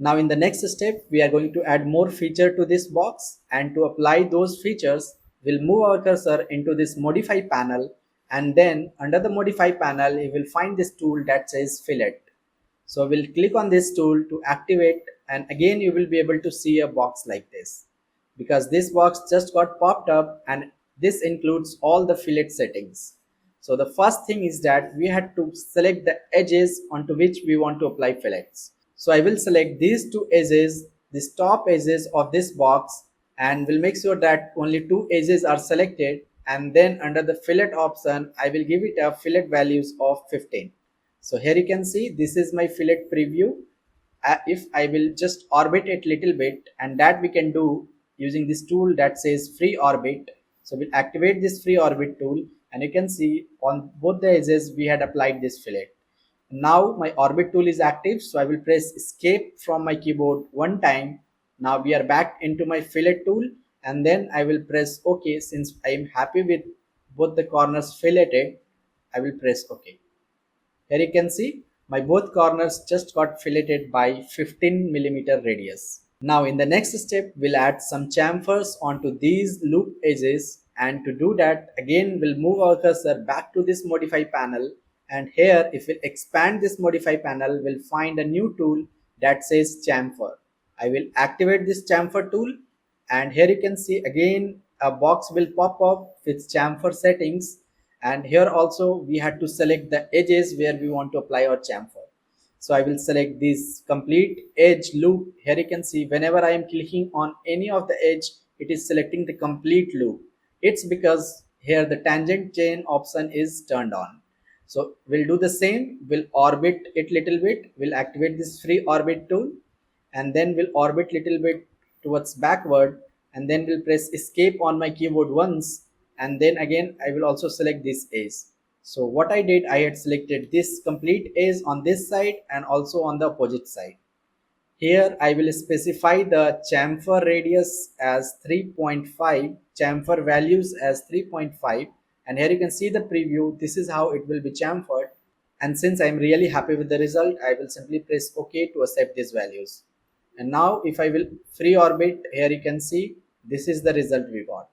Now in the next step, we are going to add more feature to this box, and to apply those features, we'll move our cursor into this modify panel, and then under the modify panel, you will find this tool that says fillet. So we'll click on this tool to activate, and again you will be able to see a box like this, because this box just got popped up and this includes all the fillet settings. So the first thing is that we had to select the edges onto which we want to apply fillets. So I will select these two edges, these top edges of this box, and will make sure that only two edges are selected, and then under the fillet option I will give it a fillet values of 15. So here you can see this is my fillet preview. If I will just orbit it little bit, and that we can do using this tool that says free orbit. So we'll activate this free orbit tool, and you can see on both the edges we had applied this fillet. Now my orbit tool is active, so I will press escape from my keyboard one time. Now we are back into my fillet tool, and then I will press OK. Since I am happy with both the corners filleted, I will press OK. Here you can see my both corners just got filleted by 15 mm radius. Now in the next step, we'll add some chamfers onto these loop edges, and to do that again we'll move our cursor back to this modify panel, and here if we expand this modify panel, we'll find a new tool that says chamfer. I will activate this chamfer tool, and here you can see again a box will pop up with chamfer settings, and here also we had to select the edges where we want to apply our chamfer. So I will select this complete edge loop. Here you can see whenever I am clicking on any of the edge, it is selecting the complete loop. It's because here the tangent chain option is turned on. So we'll do the same. We'll orbit it little bit. We'll activate this free orbit tool, and then we'll orbit little bit towards backward, and then we'll press escape on my keyboard once, and then again I will also select this edge. So what I did, I had selected this complete edge on this side and also on the opposite side. Here I will specify the chamfer radius as 3.5, chamfer values as 3.5, and here you can see the preview. This is how it will be chamfered, and since I am really happy with the result, I will simply press OK to accept these values. And now if I will free orbit, here you can see this is the result we got.